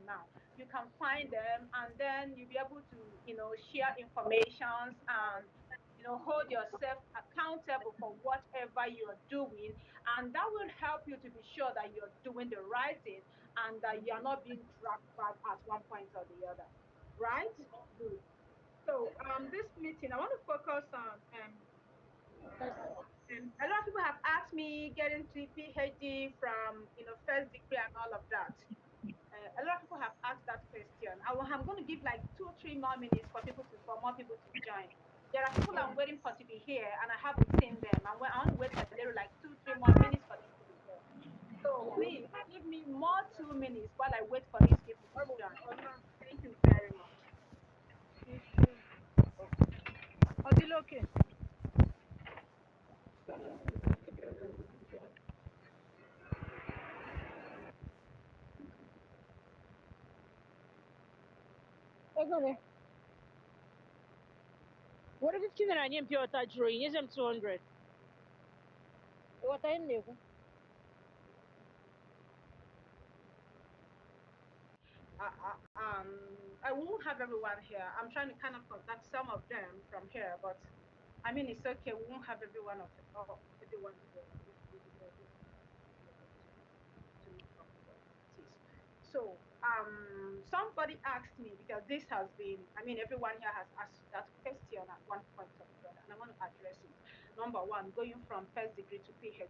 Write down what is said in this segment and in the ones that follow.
now. You can find them, and then you'll be able to, share informations and hold yourself accountable for whatever you're doing, and that will help you to be sure that you're doing the right thing and that you're not being dragged back at one point or the other. Right? Good. So this meeting, I want to focus on because a lot of people have asked me getting to PhD from first degree and all of that. A lot of people have asked that question. I'm going to give like 2 3 more minutes for more people to join. There are people I'm waiting for to be here, and I haven't seen them. I want to wait a little, like 2 3 more minutes for them to be here. So please give me more 2 minutes while I wait for these people to join. Thank you very much. Odiloke. Egone. What if 15 naira nye pure water juru? Nye them 200. Water in there. I won't have everyone here. I'm trying to kind of contact some of them from here, but I mean it's okay. We won't have everyone of everyone here. To talk about this. So somebody asked me, because this has been, I mean everyone here has asked that question at one point or the other, and I want to address it. Number one, going from first degree to PhD.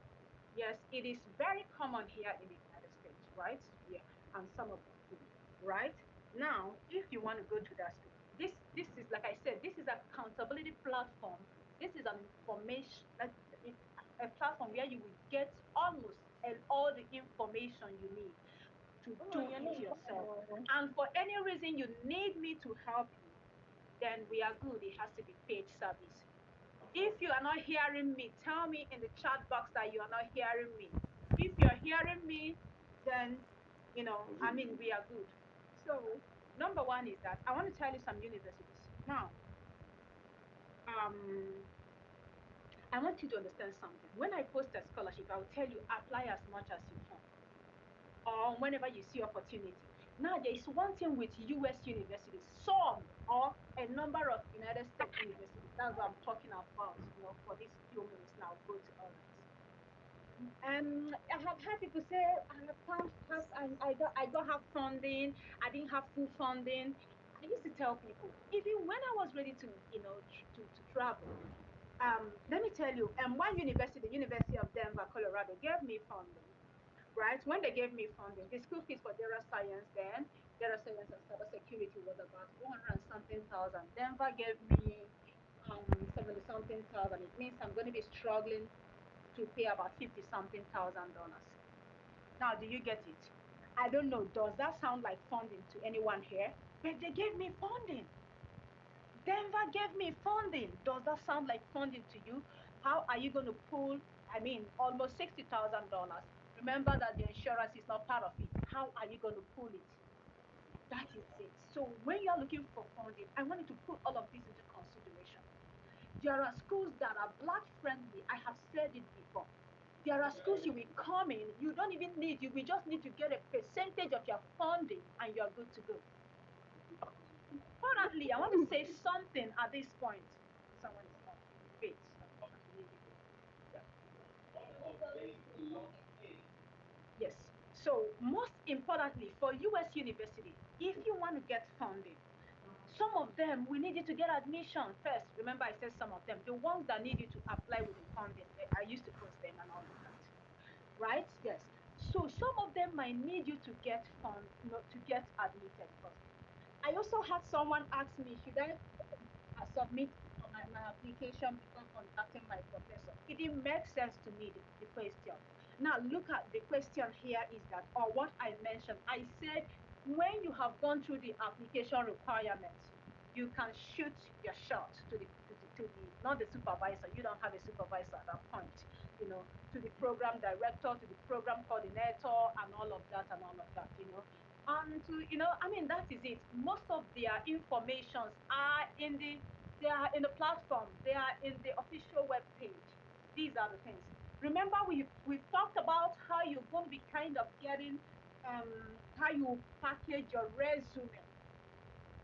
Yes, it is very common here in the United States, right? Yeah, and some of the right now, if you want to go to that school, this is, like I said, this is accountability platform. This is an information, it's a platform where you will get almost all the information you need to do it yourself. And for any reason you need me to help you, then we are good. It has to be paid service. If you are not hearing me, tell me in the chat box that you are not hearing me. If you're hearing me, then I mean we are good. So number one is that I want to tell you some universities. Now, um, I want you to understand something. When I post a scholarship, I will tell you apply as much as you can, or whenever you see opportunity. Now, there is one thing with US universities, some or a number of United States universities. That's what I'm talking about, for these few minutes now, go to others. I have had people say I don't have funding, I didn't have full funding. I used to tell people, even when I was ready to, to travel, let me tell you, one university, the University of Denver, Colorado, gave me funding, right? When they gave me funding, the school fees for data science and cybersecurity was about 400 and something thousand. Denver gave me 70 something thousand. It means I'm going to be struggling to pay about 50 something $1,000. Now, do you get it? I don't know. Does that sound like funding to anyone here? But they gave me funding. Denver gave me funding. Does that sound like funding to you? How are you going to pull, I mean, almost $60,000? Remember that the insurance is not part of it. How are you going to pull it? That is it. So when you're looking for funding, I wanted to put all of this into consideration. There are schools that are Black friendly. I have said it before. There are schools you will come in, you don't even need, you will just need to get a percentage of your funding and you're good to go. Currently, I want to say something at this point. Someone is on. Wait. Yes. So most importantly, for US University, if you want to get funding, some of them we need you to get admission first. Remember, I said some of them, the ones that need you to apply with the funding. I used to post them and all of that. Right? Yes. So some of them might need you to get fund, to get admitted first. I also had someone ask me, should I submit my application before contacting my professor? It didn't make sense to me, the question. Now look at the question here is that, or what I mentioned, I said when you have gone through the application requirements, you can shoot your shot to the not the supervisor. You don't have a supervisor at that point, to the program director, to the program coordinator, and all of that, and all of that, and to, I mean, that is it. Most of their informations are in the platform, they are in the official web page. These are the things. Remember, we've talked about how you're going to be kind of getting how you package your resume.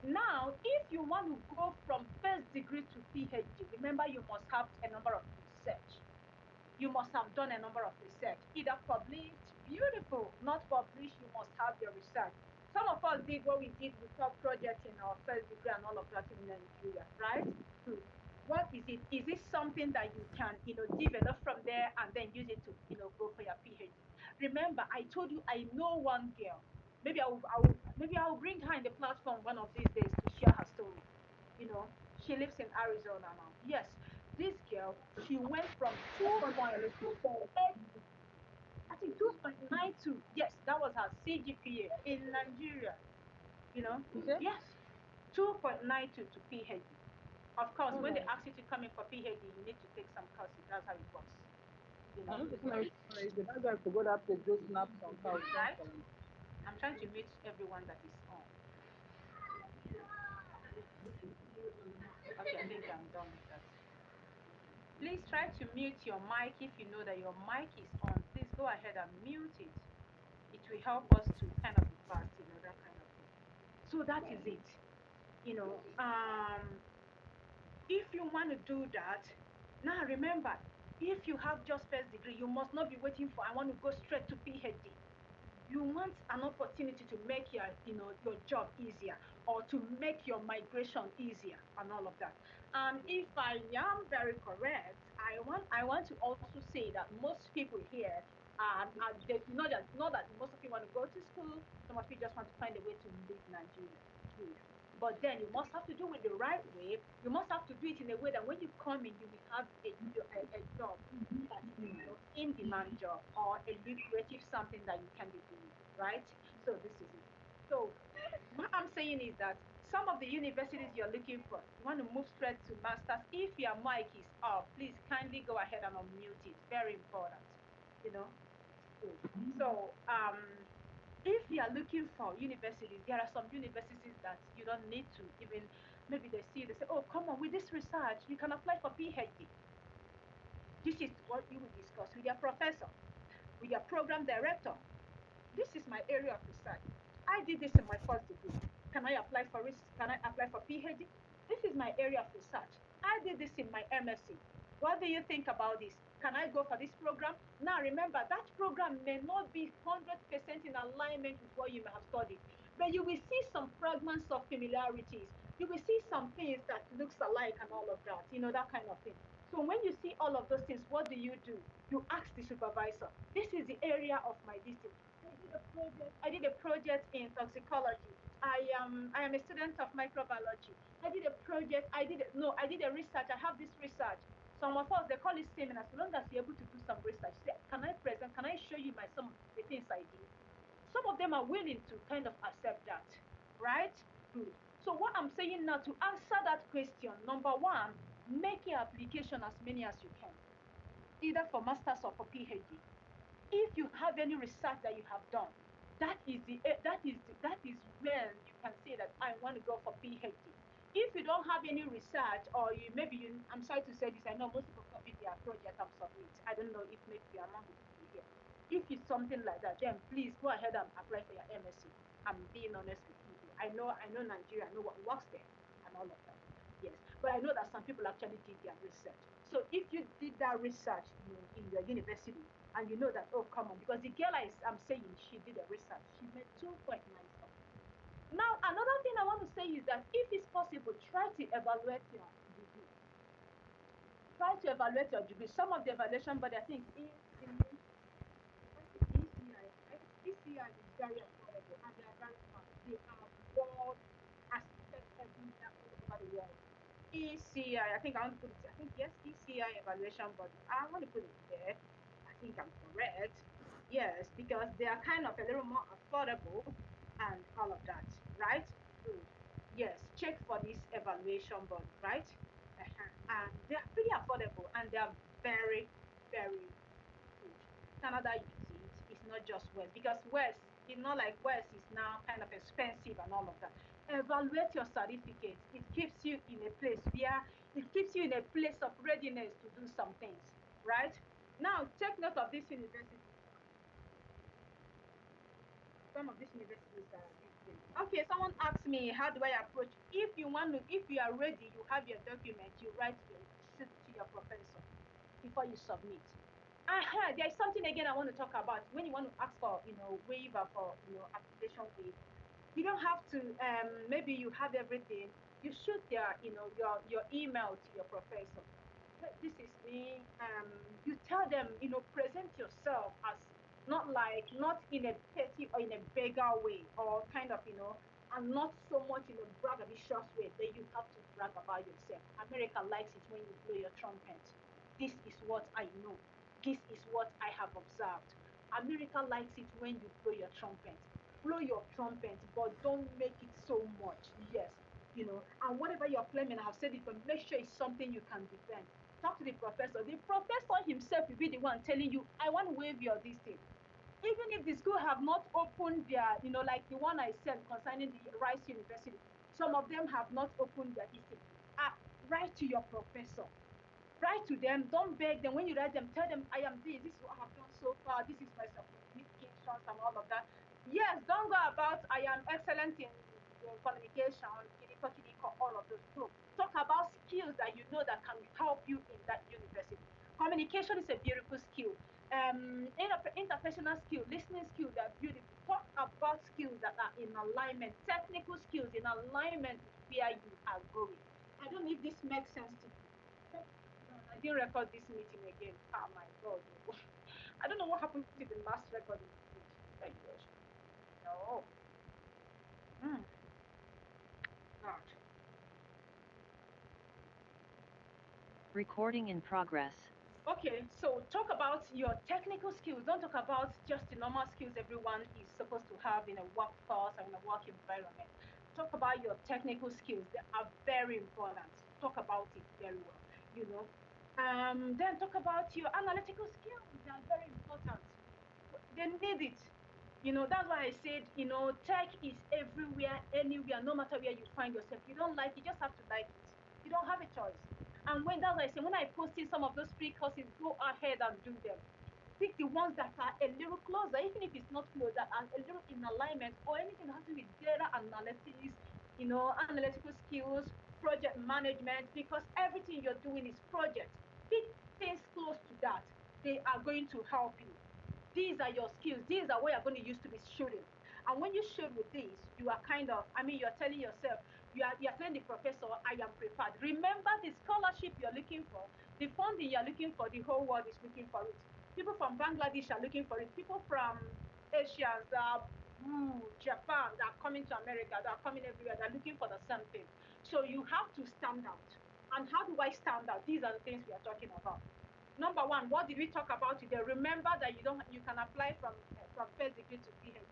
Now, if you want to go from first degree to PhD, remember you must have a number of research. You must have done a number of research, either published, beautiful, not published, you must have your research. Some of us did what we did with our project in our first degree and all of that in Nigeria, right? Good. What is it? Is it something that you can, develop from there and then use it to, go for your PhD? Remember, I told you I know one girl. Maybe I'll bring her in the platform one of these days to share her story. She lives in Arizona now. Yes, this girl, she went from 2.8, I think 2.92. Yes, that was her CGPA in Nigeria. You know, You say? yes, 2.92 to PhD. Of course, Oh when they my. ask you to come in for PhD, you need to take some courses. That's how it works. You I know, don't think that guy forgot that to go snap some cows. right? I'm trying to mute everyone that is on. Okay, I think I'm done with that. Please try to mute your mic if you know that your mic is on. Please go ahead and mute it. It will help us to kind of be fast, that kind of thing. So that is it. You know, um, if you want to do that, now remember, if you have just first degree, you must not be waiting for I want to go straight to PhD. You want an opportunity to make your job easier, or to make your migration easier and all of that. And if I am very correct, I want to also say that most people here they, not that most of you want to go to school. Some of you just want to find a way to leave Nigeria. Good. But then you must have to do it the right way. You must have to do it in a way that when you come in, you will have a job that is in demand job, or a lucrative something that you can be doing, right? So this is it. So what I'm saying is that some of the universities you're looking for, you want to move straight to masters. If your mic is off, please kindly go ahead and unmute it. Very important. You know, good. So if you are looking for universities, there are some universities that you don't need to even, maybe they say, oh, come on, with this research, you can apply for PhD. This is what you will discuss with your professor, with your program director. This is my area of research. I did this in my first degree. Can I apply for this? Can I apply for PhD? This is my area of research. I did this in my MSc. What do you think about this? Can I go for this program? Now remember, that program may not be 100% in alignment with what you may have studied, but you will see some fragments of familiarities. You will see some things that looks alike and all of that, that kind of thing. So when you see all of those things, what do? You ask the supervisor, this is the area of my district. I did a project in toxicology. I am a student of microbiology. I did a research. I have this research. Some of us, they call it seminar. As long as you're able to do some research, say, can I show you some of the things I did? Some of them are willing to kind of accept that, right? Good. So what I'm saying now, to answer that question, number one, make your application as many as you can, either for masters or for PhD. If you have any research that you have done, that is when you can say that I want to go for PhD. If you don't have any research, or I'm sorry to say this, I know most people copy their project and submit. I don't know if maybe you're among the people here. If it's something like that, then please go ahead and apply for your MSc. I'm being honest with you here. I know Nigeria, I know what works there and all of that. Yes, but I know that some people actually did their research. So if you did that research, in your university, and you know that, oh, come on, because the girl I'm saying, she did a research, she made 2.9 something. Now, another thing I want to say is that if it's possible, try to evaluate your degree. Try to evaluate your degree. Some of the evaluation, but I think ECI, right? ECI is very affordable, and they are very fast. They are world accepted everywhere all over the world. ECI, I think I want to put it, I think yes, ECI evaluation body. I want to put it there. I think I'm correct. Yes, because they are kind of a little more affordable and all of that, right? Good. Yes, check for this evaluation body, right? And they are pretty affordable, and they are very, very good. Canada uses it. It's not just West, because West, it's not like West is now kind of expensive and all of that. Evaluate your certificate. It keeps you in a place of readiness to do some things, right? Now take note of this university. some of these universities are different. Okay, someone asked me, how do I approach? If you are ready, you have your document, you write to your professor before you submit. There's something again I want to talk about. When you want to ask for, waiver for, application waiver, you don't have to. Maybe you have everything. You shoot your email to your professor. This is me. You tell them, present yourself as not in a petty or in a beggar way, or kind of, and not so much in a braggadocious way that you have to brag about yourself. America likes it when you blow your trumpet. This is what I know. This is what I have observed. America likes it when you blow your trumpet. Blow your trumpet, but don't make it so much. Yes, and whatever you're claiming, I have said it, but make sure it's something you can defend. Talk to the professor. The professor himself will be the one telling you, I want to waive your this thing. Even if the school have not opened their, like the one I said concerning the Rice University, some of them have not opened their this thing. Write to your professor. Write to them. Don't beg them. When you write them, tell them, I am this. This is what I have done so far. This is my certifications and all of that. Yes, don't go about, I am excellent in communication, all of those. No. Talk about skills that you know that can help you in that university. Communication is a beautiful skill. Interpersonal skill, listening skills that are beautiful. Talk about skills that are in alignment, technical skills in alignment with where you are going. I don't know if this makes sense to you. I didn't record this meeting again. Oh my God. I don't know what happened to the last recording. Thank you. No. Mm, God. Recording in progress. Okay, so talk about your technical skills. Don't talk about just the normal skills everyone is supposed to have in a workforce or in a work environment. Talk about your technical skills. They are very important. Talk about it very well. Then talk about your analytical skills. They are very important. They need it. That's why I said, tech is everywhere, anywhere, no matter where you find yourself. You don't like it, you just have to like it. You don't have a choice. And that's why I say, when I posted some of those free courses, go ahead and do them. Pick the ones that are a little closer, even if it's not close, that are a little in alignment, or anything that has to do with data analytics, analytical skills, project management, because everything you're doing is project. Pick things close to that. They are going to help you. These are your skills. These are what you're going to use to be shooting. And when you shoot with these, you are you're telling yourself, you're telling the professor, I am prepared. Remember the scholarship you're looking for, the funding you're looking for, the whole world is looking for it. People from Bangladesh are looking for it. People from Asia, Japan, that are coming to America, that are coming everywhere, they're looking for the same thing. So you have to stand out. And how do I stand out? These are the things we are talking about. Number one, what did we talk about today? Remember that you can apply from first degree to PhD.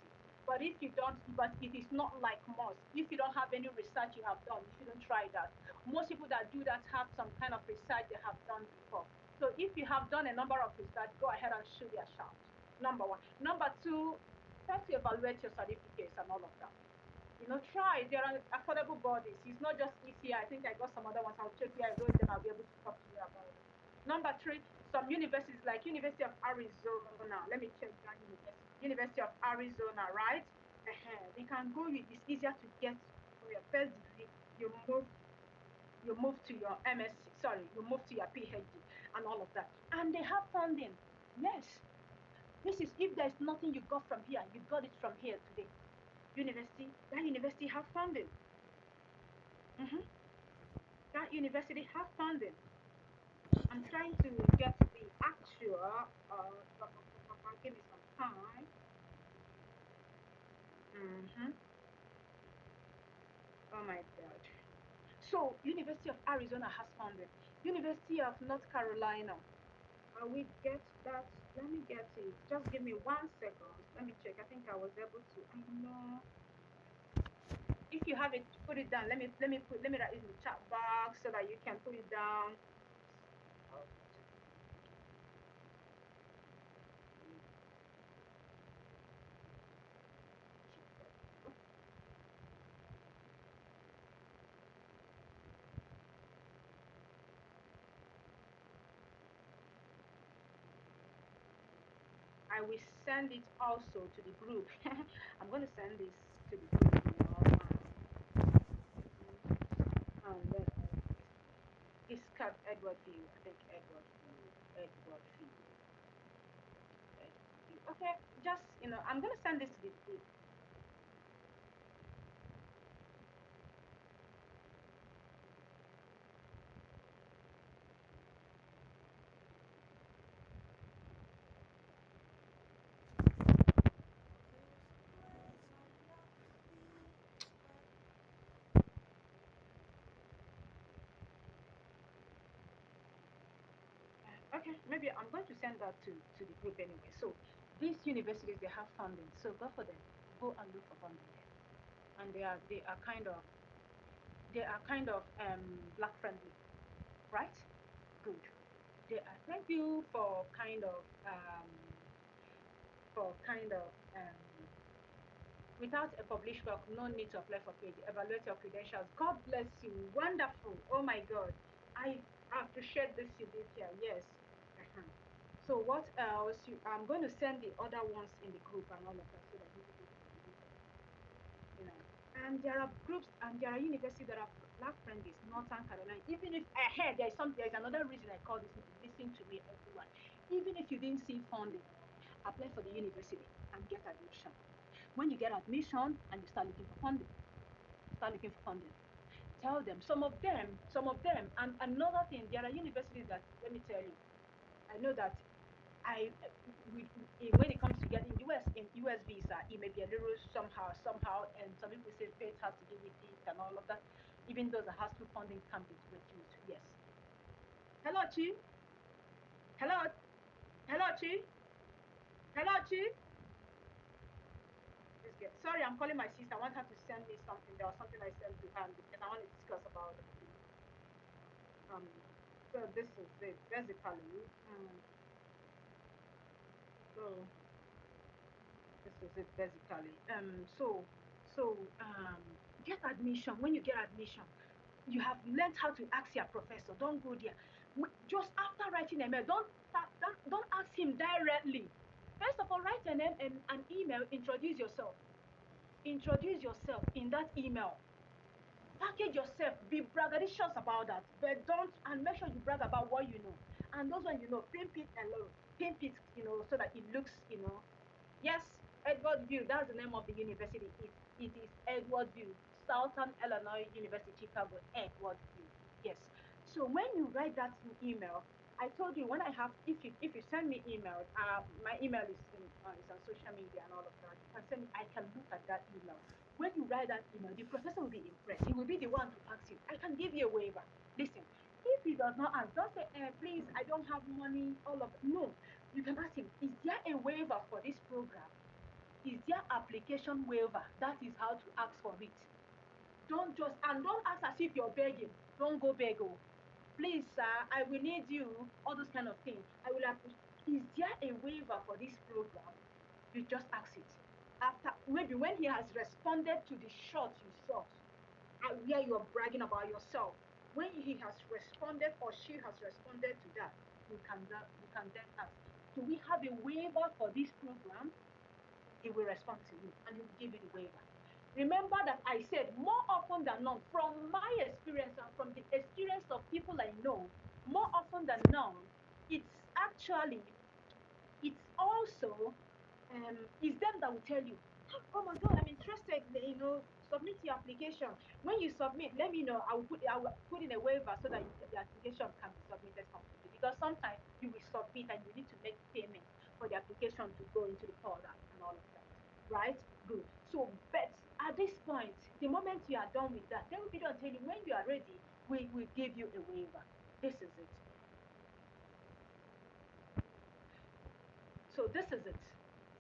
But if you don't, but it is not like most. If you don't have any research you have done, you shouldn't try that. Most people that do that have some kind of research they have done before. So if you have done a number of research, go ahead and shoot your shot. Number one. Number two, try to evaluate your certificates and all of that. Try. There are affordable bodies. It's not just ECI. I think I got some other ones. I'll check where I wrote them. I'll be able to talk to you about it. Number three, some universities like University of Arizona. Let me check that university. University of Arizona, right? They can go with. It's easier to get from your first degree. You move to your MSc. Sorry, you move to your PhD and all of that. And they have funding. Yes. This is if there's nothing you got from here, you got it from here today. That university have funding. Mm-hmm. That university have funding. I'm trying to get the actual. Give me some time. Mm-hmm. Oh my God. So, University of Arizona has funding. University of North Carolina. We get that. Let me get it. Just give me 1 second. Let me check. I think I was able to. I know. If you have it, put it down. Let me write it in the chat box so that you can put it down. I will send it also to the group. I'm going to send this to the group, let's it's Cap Edward View. I think Edward View. Edward View. Edward View. Okay, just I'm gonna send this to the group. Okay, maybe I'm going to send that to the group anyway. So these universities they have funding, so go for them. Go and look for funding there, and they are kind of black friendly, right? Good. They are. Thank you for kind of without a published work, no need to apply for PhD. Evaluate your credentials. God bless you. Wonderful. Oh my God. I appreciate this you did here. Yes. Uh-huh. So what else? I'm going to send the other ones in the group and all of that so that you people can read them. You know. And there are groups and there are universities that are black friendly. Northern Carolina. Even if ahead there's another reason I call this. Listen to me, everyone. Even if you didn't see funding, apply for the university and get admission. When you get admission and you start looking for funding, tell them some of them, and another thing, there are universities that, let me tell you, I know that I when it comes to getting US visa, it may be a little somehow, and some people say faith has to do with it and all of that. Even though the hospital funding can be reduced, yes. Hello, Chi. Hello, hello, Chi. Hello, Chi. Sorry, I'm calling my sister. I want her to send me something. There was something I sent to her because I want to discuss about it. Um, so this is it basically. So this is it basically. Get admission. When you get admission, you have learned how to ask your professor. Don't go there. Just after writing a mail, don't ask him directly. First of all, write an email. Introduce yourself in that email. Package yourself, be braggadocious about that, but don't, and make sure you brag about what you know. And those when you know, pimp it alone, pimp it, so that it looks, yes, Edward View, that's the name of the university. It is Edward View, Southern Illinois University, Chicago, Edward View. Yes. So when you write that email, I told you when I have, if you send me email, my email is on social media and all of that. You can send me, I can look at that email. When you write that email, the professor will be impressed. He will be the one to ask you. I can give you a waiver. Listen, if he does not ask, don't say, please, I don't have money. All of no, you can ask him, is there a waiver for this program? Is there application waiver? That is how to ask for it. Don't ask as if you're begging. Don't go beg. Oh, please, sir, I will need you. All those kind of things. I will have. Is there a waiver for this program? You just ask it. After maybe when he has responded to the shot you shot, where you're bragging about yourself, when he has responded or she has responded to that, you can then ask, do we have a waiver for this program? He will respond to you and he will give you the waiver. Remember that I said more often than not, from my experience and from the experience of people I know, more often than not, it's actually, it's also, it's them that will tell you, oh my God, I'm interested, submit your application. When you submit, let me know. I will put in a waiver so that the application can be submitted completely. Because sometimes you will submit and you need to make payment for the application to go into the folder and all of that. Right? Good. So, but at this point, the moment you are done with that, they will be done tell you when you are ready, we will give you a waiver. This is it. So this is it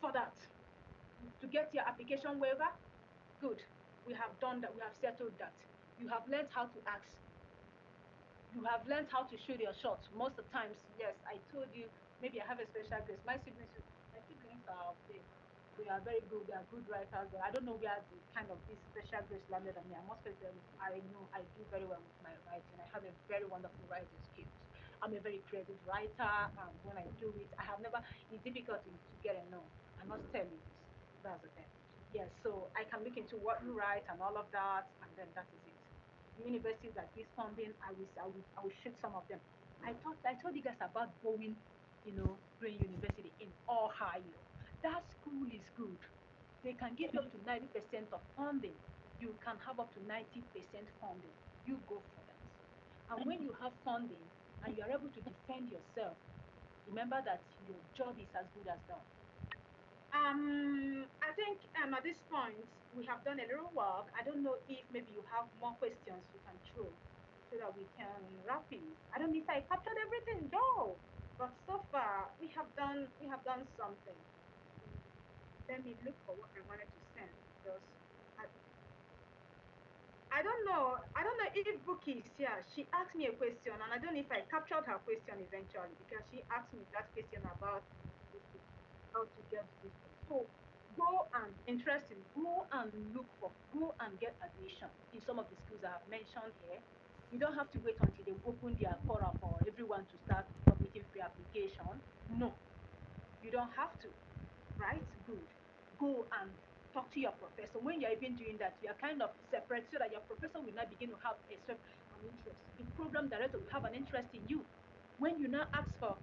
for that. To get your application waiver, good. We have done that. We have settled that. You have learned how to ask. You have learned how to shoot your shots. Most of the times, yes, I told you, maybe I have a special grace. My siblings are okay. They are very good. They are good writers. But I don't know where the kind of this special grace landed on me. I must say, I know I do very well with my writing. I have a very wonderful writing skills. I'm a very creative writer. When I do it, I have never. It's difficult to get a no. I must tell you this. That's the thing. Yes, so I can look into what you write and all of that, and then that is it. The universities that gives funding, I will shoot some of them. I told you guys about Bowen, Green University in Ohio. That school is good. They can give you up to 90% of funding. You can have up to 90% funding. You go for that. And when you have funding and you are able to defend yourself, remember that your job is as good as done. I think at this point we have done a little work. I don't know if maybe you have more questions you can throw so that we can wrap it. I don't know if I captured everything though, but so far we have done something. Let me look for what I wanted to send because I, I don't know. I don't know if Bookie is here. She asked me a question, and I don't know if I captured her question eventually because she asked me that question about how to get this thing. So go and interesting. Go and get admission in some of the schools I have mentioned here. You don't have to wait until they open their forum for everyone to start submitting free application. No, you don't have to. Right? Good. Go and talk to your professor. When you're even doing that, you are kind of separate so that your professor will not begin to have an interest. The program director will have an interest in you. When you now ask for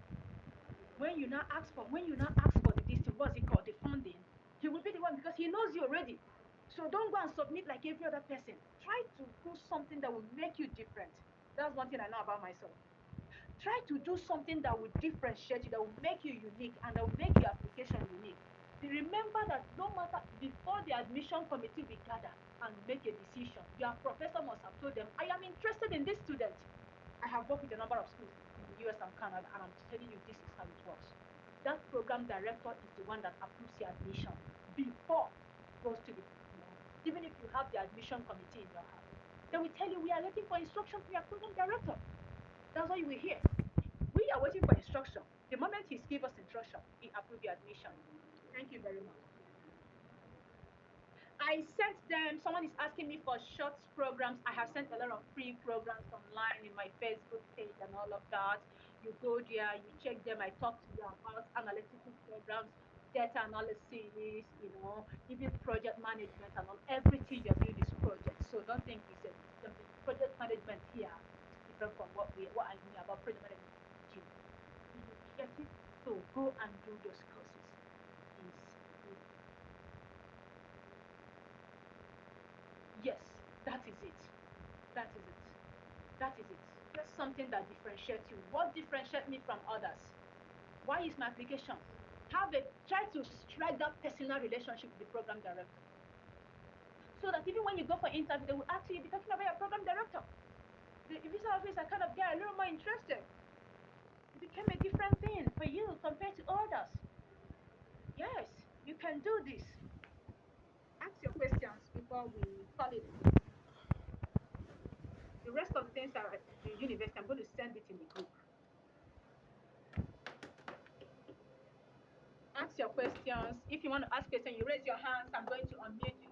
when you now ask for the this thing, what's it called? The funding, he will be the one because he knows you already. So don't go and submit like every other person. Try to do something that will make you different. That's one thing I know about myself. Try to do something that will differentiate you, that will make you unique, and that will make your application unique. Remember that no matter before the admission committee will gather and make a decision, your professor must have told them, I am interested in this student. I have worked with a number of schools in the US and Canada, and I'm telling you this is how it works. That program director is the one that approves your admission before it goes to even if you have the admission committee in your house. They will tell you we are waiting for instruction from your program director. That's what you will hear. We are waiting for instruction. The moment he gives us instruction, he approves your admission. Thank you very much. I sent them, someone is asking me for short programs. I have sent a lot of free programs online in my Facebook page and all of that. You go there, you check them. I talk to you about analytical programs, data analysis, even project management and all. Everything you're doing is project. So don't think it's something. Project management here is different from what I know about project management in gym. You get it? So go and do those courses. Is Yes, that is it. That is it. That is it. Just something that differentiates you. What differentiates me from others? Why is my application? Try to strike that personal relationship with the program director. So that even when you go for interview, they will actually be talking about your program director. The visa office are kind of get a little more interested. It became a different thing for you compared to others. Yes, you can do this. Ask your questions before we call it a day. The rest of the things are at the university. I'm going to send it in the group. Ask your questions. If you want to ask questions, you raise your hands. I'm going to unmute you.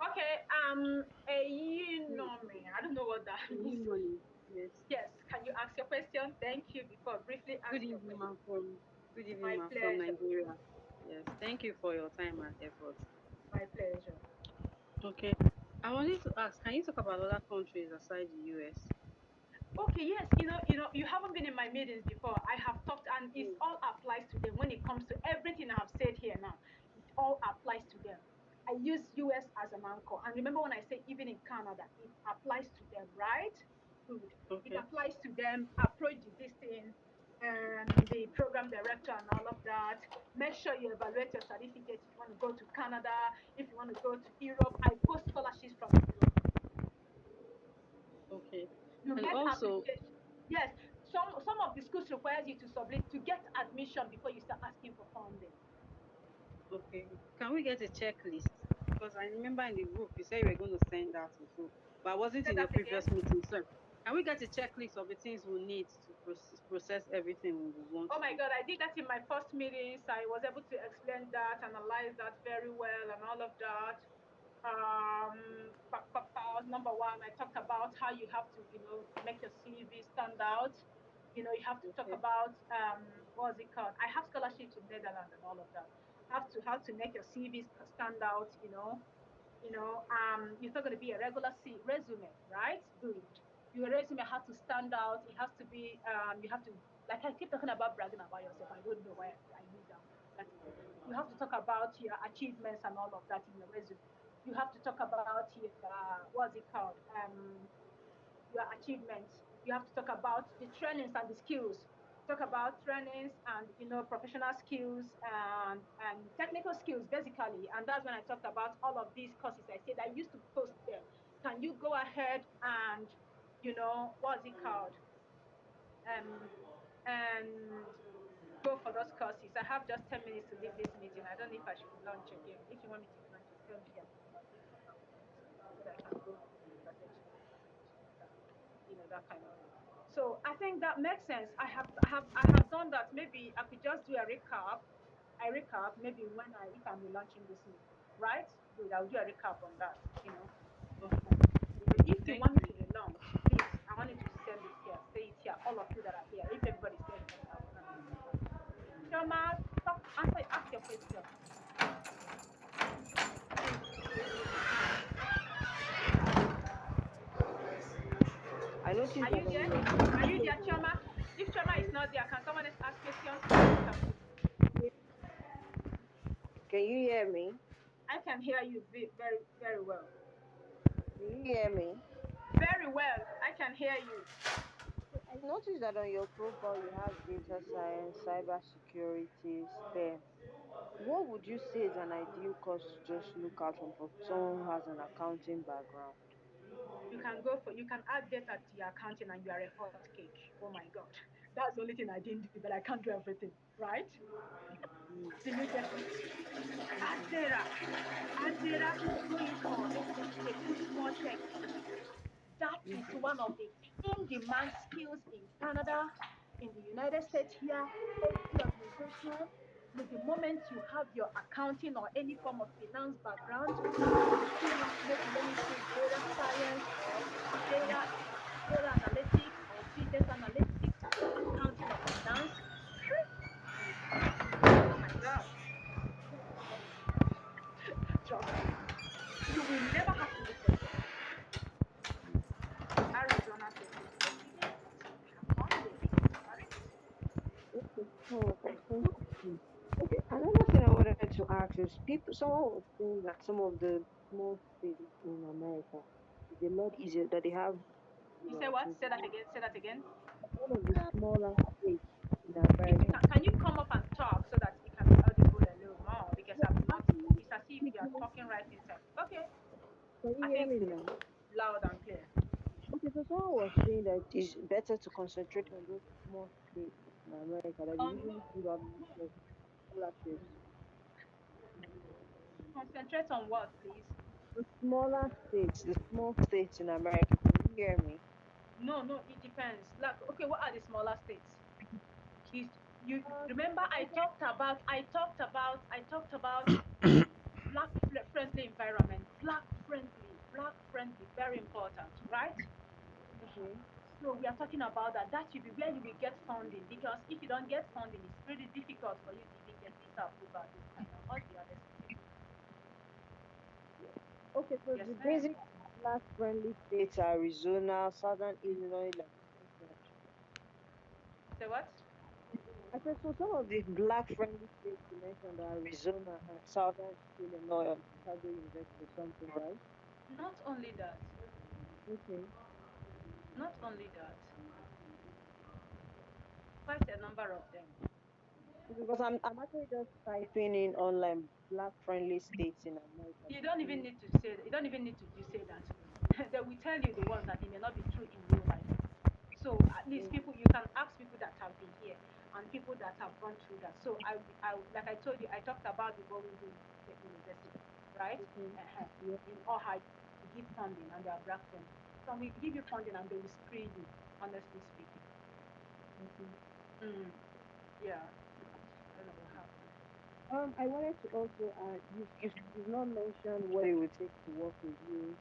Okay. You know me. I don't know what that means. Good morning. Yes. Yes. Can you ask your question? Thank you. Before briefly Good ask your evening, question. ma'am. Good evening, My ma'am, from pleasure. Nigeria. Yes. Thank you for your time and effort. My pleasure. Okay. I wanted to ask, can you talk about other countries aside the US? Okay. Yes. You haven't been in my meetings before. I have talked, and it Mm. all applies to them when it comes to everything I have said here now. It all applies to them. I use US as an anchor. And remember when I say even in Canada, it applies to them, right? Good. It Okay. applies to them. Approach this thing and the program director and all of that. Make sure you evaluate your certificate if you want to go to Canada, if you want to go to Europe. I post scholarships from Europe. Okay. You And get also, application. Yes, some of the schools requires you to submit to get admission before you start asking for funding. Okay. Can we get a checklist? Because I remember in the group you said you were going to send that also, but I wasn't Say in your that again. previous meeting. So, can we get a checklist of the things we need to process everything we want Oh to my do? God, I did that in my first meetings. I was able to explain that, analyze that very well, and all of that. Number one, I talked about how you have to, make your CV stand out. You have to talk Okay. about what's it called? I have scholarships in Netherlands and all of that. Have to how to make your CV stand out. It's not going to be a regular resume, right? Good. Your resume has to stand out. It has to be, you have to, like I keep talking about bragging about yourself. I don't know why I use that word. That is it. You have to talk about your achievements and all of that in your resume. You have to talk about your, what's it called? Your achievements. You have to talk about the trainings and the skills. Talk about trainings and professional skills and technical skills basically. And that's when I talked about all of these courses. I said I used to post them. Can you go ahead and what's it called? Um and go for those courses. I have just 10 minutes to leave this meeting. I don't know if I should launch again. If you want me to launch it, tell me then. I'll do it so that I can go and message that kind of thing. So I think that makes sense. I have done that. Maybe I could just do a recap. I recap maybe when if I'm relaunching this meeting, right? Good. I'll do a recap on that. Okay. If you Thank want me you. to relaunch, please, I want you to send it here. Say it here. All of you that are here. If everybody says yes, I will not. Shoma, stop. Ask your question. I noticed Are that you on there? your Are you there, Choma? If Choma is not there, can someone else ask questions so that we can move? can you hear me? I can hear you very, very well. Can you hear me? Very well. I can hear you. I noticed that on your profile you have data science, cyber security, STEM. What would you say is an ideal course to just look out for someone who has an accounting background? You can add data to your accounting and you are a hot cake. Oh my God. That's the only thing I didn't do, but I can't do everything, right? Mm, Do you get it? Add okay. data. Add data, going for a good small tech. That is Mhm. one of the in-demand skills in Canada, in the United States here. Every organization, with the moment you have your accounting or any form of finance background, you still have maybe let me say data science or data data analytics or business analytics or accounting or finance. Oh my God, trust me, you will never have to look for a job. Arizona State University, we have funding for it. Okay. Oh, okay. Another thing I wanted to ask is people someone was saying that some of the small states in America is a lot easier that they have You say what? in Say that again. Say that again. one of the smaller states in If you America. can you come up and talk so that it can be audible a little more because Yeah, I'm I'm not. actually It's as if you are speaking. talking right inside. Okay, Can you I hear think me it's now? loud and clear. Okay, so someone was saying that it's better to concentrate on those small states in America that they Um, usually give out more scholarships. Concentrate on what, please? The smaller states, the small states in America. Can you hear me? No, no, it depends. Like, okay, what are the smaller states? Is you remember I talked about friendly environment, black friendly, very important, right? Okay. So we are talking about that. That should be where you will get funding because if you don't get funding, it's pretty difficult for you to even get visa approval. This kind of, what's the honest truth? Okay, so Yes, the ma'am. basic black friendly states are Arizona, Southern Illinois, like you mentioned. Say what? I said, so some of the black friendly states you mentioned are Arizona and Southern Illinois or Chicago University or something, right? Not only that, Okay. not only that, quite a number of them. Because I'm actually just typing in online black friendly states in America You to don't even see. need to say that. You don't even need to say that. They will tell you the ones that it may not be true in real life. So at least Mm, people, you can ask people that have been here and people that have gone through that. So like I told you, I talked about the what we do in the university, right? Okay. Uh-huh. Yeah. In Ohio, we give funding and they are black funding. So we give you funding and they will screen you, honestly speaking. Okay. Mm, yeah. I don't know what happened. I wanted to also you've not mentioned what it would take to work with you,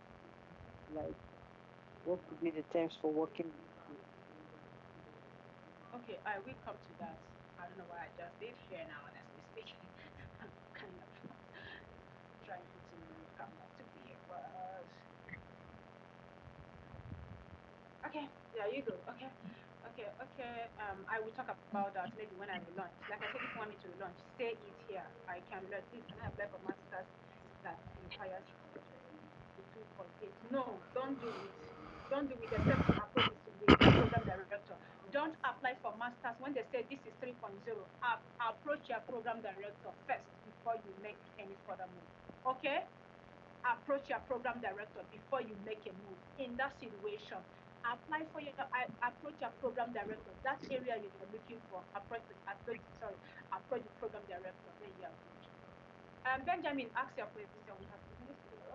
like what could be the terms for working with you. Okay, I will come to that. I don't know why I just did here now, honestly speaking. I'm kind of trying to come back to where it was. Okay, there you go. Okay, okay. I will talk about that maybe when I relaunch. Like I said, if you want me to relaunch, say it here. I can let please can I apply for masters that requires 2.8? No, don't do it. Don't do it except you approach it with the program director. Don't apply for masters when they say this is 3.0. Approach your program director first before you make any further move. Okay? Approach your program director before you make a move. In that situation, approach your program director. That area you're looking for, approach the program director. Then you are good. Benjamin, ask your question. We have 2 minutes to go.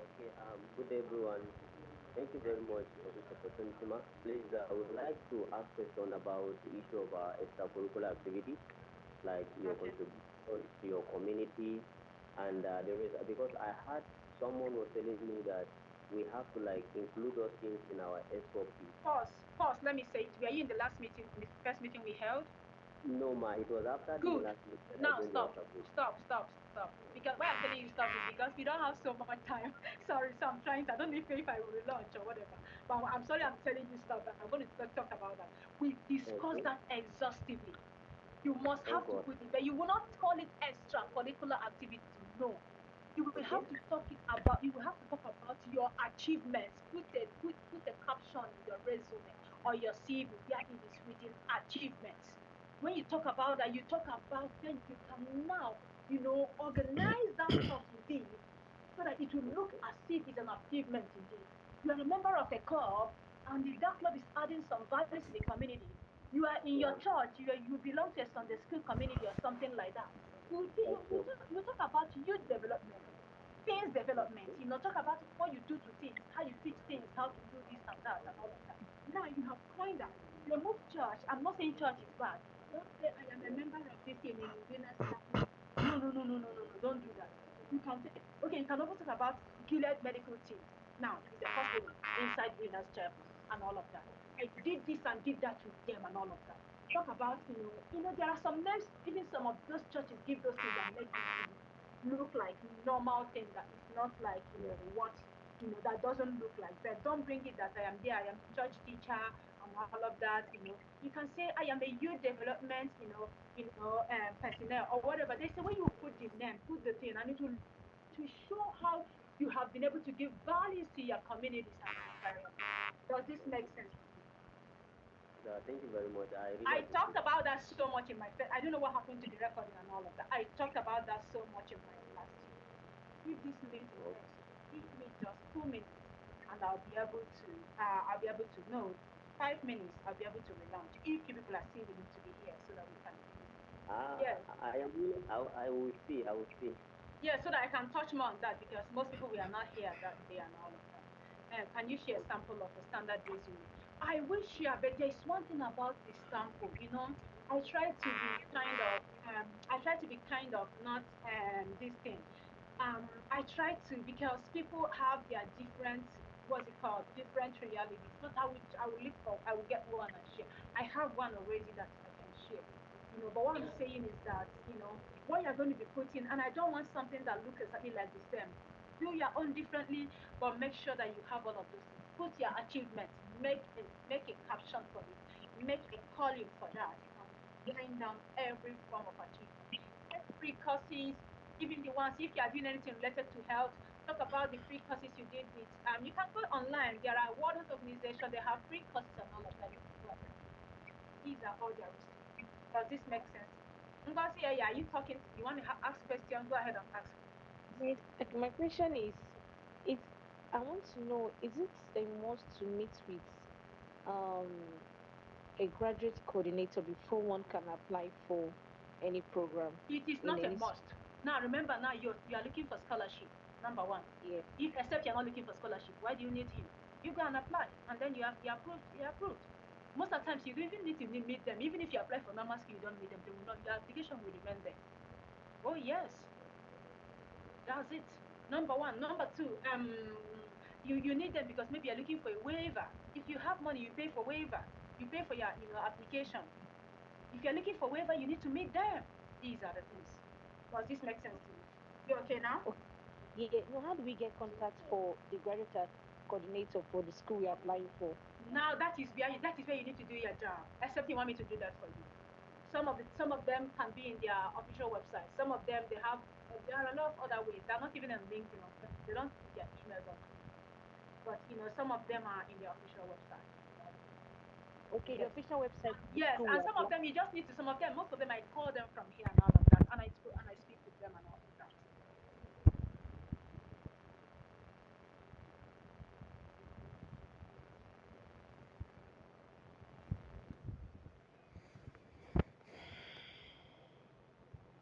Okay, good day everyone. Thank you very much for this opportunity, ma. Please, I would like to ask question about the issue of extracurricular activities, like your Okay. contribution to your community, and the rest. Because I heard someone was telling me that we have to like include those things in our SOP. Pause. Let me say it. Were you in the last meeting, the first meeting we held? No, ma, it was after the Good. last meeting that I Now joined the stop. WhatsApp group. Stop. Because why I'm telling you stop is because we don't have so much time. Sorry, so I'm trying to, I don't know if I will relaunch or whatever. But I'm sorry I'm telling you stop, but I'm going to talk about that. We discussed Okay. that exhaustively. You must Oh have to God. put it there. You will not call it extracurricular activity. No. You will Okay. have to talk it about you will have to talk about your achievements. Put a caption in your resume or your CV where it is written achievements. When you talk about that, you talk about then you can now, organize that stuff you did so that it will look Okay. as if it's an achievement indeed. You are a member of a club, and if that club is adding some value to the community, you are in your Yeah. church, you belong to a Sunday school community or something like that. Okay. You talk about youth development, things development, talk about what you do to things, how you fix things, how to do this and that, and all of that. Now you have coined that. You move church. I'm not saying church is bad. Don't say I am a Yeah. member of this in a winners chapel. No. Don't do that. You can say, okay, you can also talk about Gilead medical team. Now, it's a hospital inside winners chapel and all of that. I did this and did that with them and all of that. Talk about, there are some names, even some of those churches give those things that make it, look like normal thing that is not like, Yeah. what, that doesn't look like that. Don't bring it that I am there, I am a church teacher and all of that, You can say I am a youth development, personnel or whatever. They say when you put the name, put the thing, and it will to show how you have been able to give values to your communities and environment. Does this make sense to you? Thank you very much. I really I talked appreciate it. about that so much in my first. I don't know what happened to the recording and all of that. I talked about that so much in my last year. If this meeting Okay. ends, give me just 2 minutes, and I'll be able to know 5 minutes. I'll be able to relaunch if you people are still willing to be here, so that we can. Yes, I am willing. I will see. I will see. yeah, so that I can touch more on that because most people we are not here that day and all of that. Can you share a Okay. sample of a standard resume? I will share, but there's one thing about this sample. I try to be not this thing. I try to because people have their different what's it called different realities. But I will get one and share. I have one already that I can share. But what I'm saying is that what you're going to be putting, and I don't want something that looks exactly like the same. Do your own differently, but make sure that you have all of those things. Put your achievements, make a caption for it, make a calling for that, and line down every form of achievement. Take free courses, even the ones if you are doing anything related to health. Talk about the free courses you did with. You can go online. There are World Health Organization. They have free courses and all of that. You can go and take. These are all there is to it. Does this make sense to you? Ngozi, yeah, are you talking? You want to ask question? Go ahead and ask. Wait, my question is, I want to know, is it a must to meet with? um a graduate coordinator before one can apply for any program It is in not a any must. Now remember, now you are looking for scholarship. Number one, yeah. if except you're not looking for scholarship, why do you need him? You go and apply, and then you approved. You approved. Most of the times, you don't even need to meet them. Even if you apply for normal school, you don't meet them. They will not. Your application will remain there. Oh yes, that's it. Number one. Number two, you need them because maybe you're looking for a waiver. If you have money, you pay for waiver. You pay for your application. If you're looking for waiver, you need to meet them. These are the things. Does this make sense to you? You okay now? Oh, yeah. No, how do we get contact for the coordinator for the school we're applying for? Now that is where you need to do your job. Except you want me to do that for you. Some of them can be in their official website. Some of them there are a lot of other ways. They're not even on LinkedIn. They don't put their emails on LinkedIn. But some of them are in their official website. Okay, the Yes. official website of the Yes, school we and some apply. of them you just need to. Some of them, most of them, I call them from here and all of that, and I speak